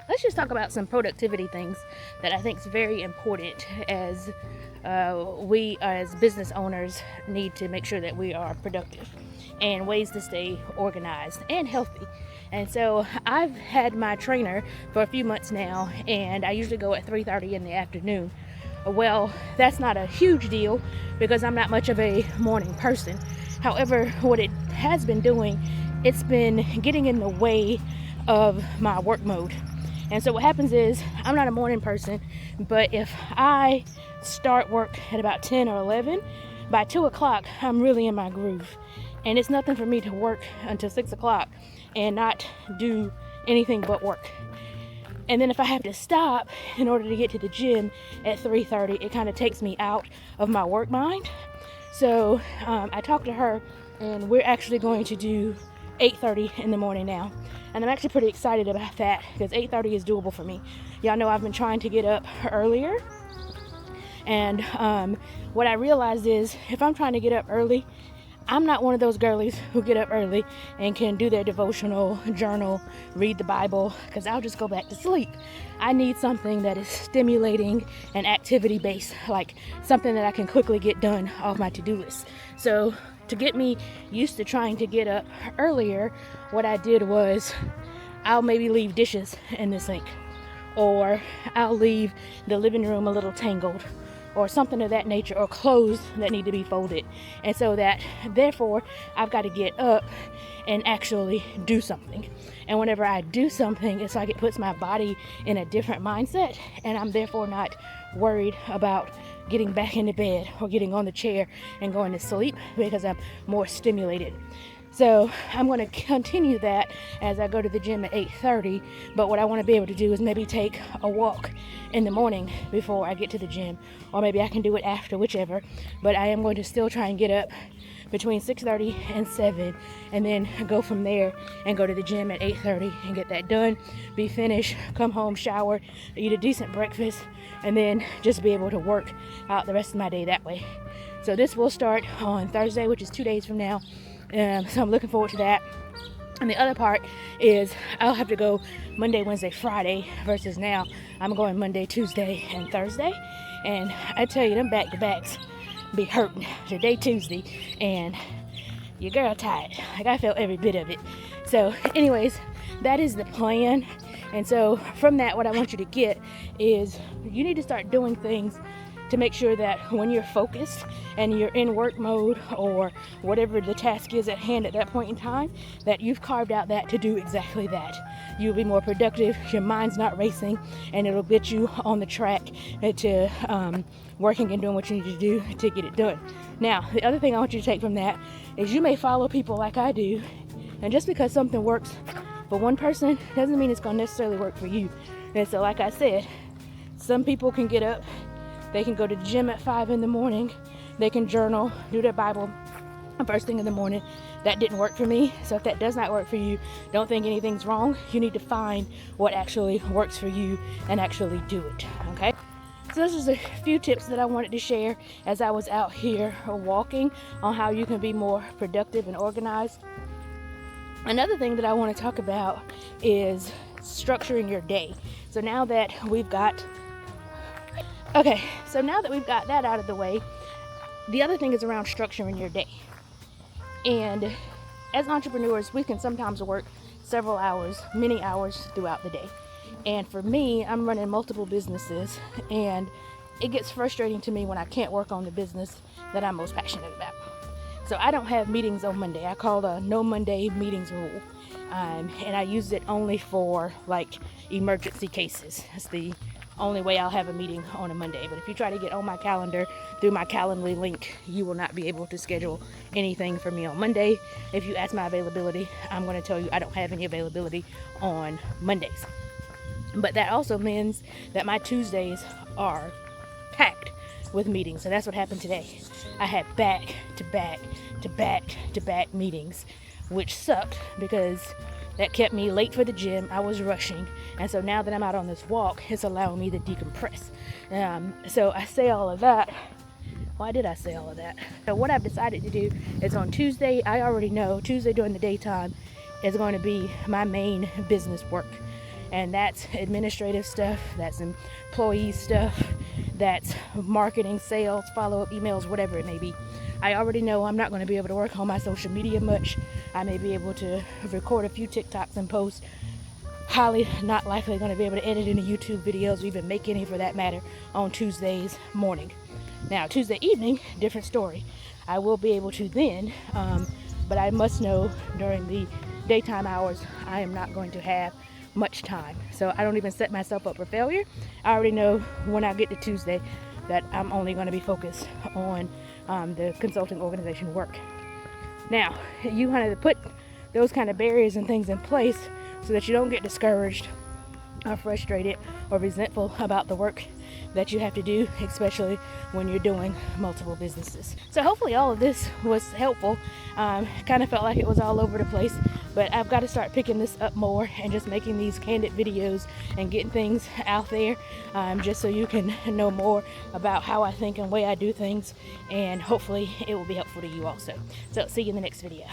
Let's just talk about some productivity things that I think is very important as we as business owners need to make sure that we are productive and ways to stay organized and healthy. And so I've had my trainer for a few months now, and I usually go at 3:30 in the afternoon. Well, that's not a huge deal because I'm not much of a morning person. However, what it has been doing, it's been getting in the way of my work mode. And so what happens is, I'm not a morning person, but if I start work at about 10 or 11, by 2 o'clock, I'm really in my groove. And it's nothing for me to work until 6 o'clock and not do anything but work. And then if I have to stop in order to get to the gym at 3:30, it kind of takes me out of my work mind. So I talked to her, and we're actually going to do 8:30 in the morning now. And I'm actually pretty excited about that because 8:30 is doable for me. Y'all know I've been trying to get up earlier. And what I realized is if I'm trying to get up early, I'm not one of those girlies who get up early and can do their devotional, journal, read the Bible, because I'll just go back to sleep. I need something that is stimulating and activity based, like something that I can quickly get done off my to-do list. So to get me used to trying to get up earlier, what I did was I'll maybe leave dishes in the sink, or I'll leave the living room a little tangled, or something of that nature, or clothes that need to be folded. And so that, therefore, I've got to get up and actually do something. And whenever I do something, it's like it puts my body in a different mindset, and I'm therefore not worried about getting back into bed or getting on the chair and going to sleep because I'm more stimulated. So I'm going to continue that as I go to the gym at 8:30. But what I want to be able to do is maybe take a walk in the morning before I get to the gym, or maybe I can do it after, whichever. But I am going to still try and get up between 6:30 and 7, and then go from there and go to the gym at 8:30 and get that done, be finished, come home, shower, eat a decent breakfast, and then just be able to work out the rest of my day that way. So this will start on Thursday, which is 2 days from now. So I'm looking forward to that. And the other part is I'll have to go Monday, Wednesday, Friday, versus now I'm going Monday, Tuesday, and Thursday. And I tell you, them back-to-backs be hurting. Today, Tuesday, and your girl tired. Like, I felt every bit of it. So anyways, that is the plan. And so from that, what I want you to get is you need to start doing things to make sure that when you're focused and you're in work mode or whatever the task is at hand at that point in time, that you've carved out that to do exactly that. You'll be more productive, your mind's not racing, and it'll get you on the track to working and doing what you need to do to get it done. Now, the other thing I want you to take from that is you may follow people like I do, and just because something works for one person doesn't mean it's going to necessarily work for you. And so, like I said, some people can get up, they can go to the gym at 5 in the morning, they can journal, do their Bible first thing in the morning. That didn't work for me. So if that does not work for you, don't think anything's wrong. You need to find what actually works for you and actually do it, okay? So this is a few tips that I wanted to share as I was out here walking on how you can be more productive and organized. Another thing that I want to talk about is structuring your day. So now that we've got that out of the way, the other thing is around structuring your day. And as entrepreneurs, we can sometimes work several hours, many hours throughout the day. And for me, I'm running multiple businesses, and it gets frustrating to me when I can't work on the business that I'm most passionate about. So I don't have meetings on Monday. I call the no Monday meetings rule. And I use it only for like emergency cases. That's the only way I'll have a meeting on a Monday. But if you try to get on my calendar through my Calendly link, you will not be able to schedule anything for me on Monday. If you ask my availability, I'm going to tell you I don't have any availability on Mondays. But that also means that my Tuesdays are packed with meetings. So that's what happened today. I had back to back meetings, which sucked because that kept me late for the gym. I was rushing. And so now that I'm out on this walk, it's allowing me to decompress. So I say all of that. Why did I say all of that? So what I've decided to do is on Tuesday, I already know Tuesday during the daytime is going to be my main business work. And that's administrative stuff, that's employee stuff, that's marketing, sales, follow-up emails, whatever it may be. I already know I'm not going to be able to work on my social media much. I may be able to record a few TikToks and post. Highly not likely going to be able to edit any YouTube videos or even make any for that matter on Tuesdays morning. Now, Tuesday evening, different story. I will be able to then, but I must know during the daytime hours, I am not going to have much time. So I don't even set myself up for failure. I already know when I get to Tuesday that I'm only going to be focused on the consulting organization work. Now, you want to put those kind of barriers and things in place so that you don't get discouraged or frustrated or resentful about the work that you have to do, especially when you're doing multiple businesses. So hopefully all of this was helpful. Kind of felt like it was all over the place, but I've got to start picking this up more and just making these candid videos and getting things out there, just so you can know more about how I think and way I do things, and hopefully it will be helpful to you also. So see you in the next video.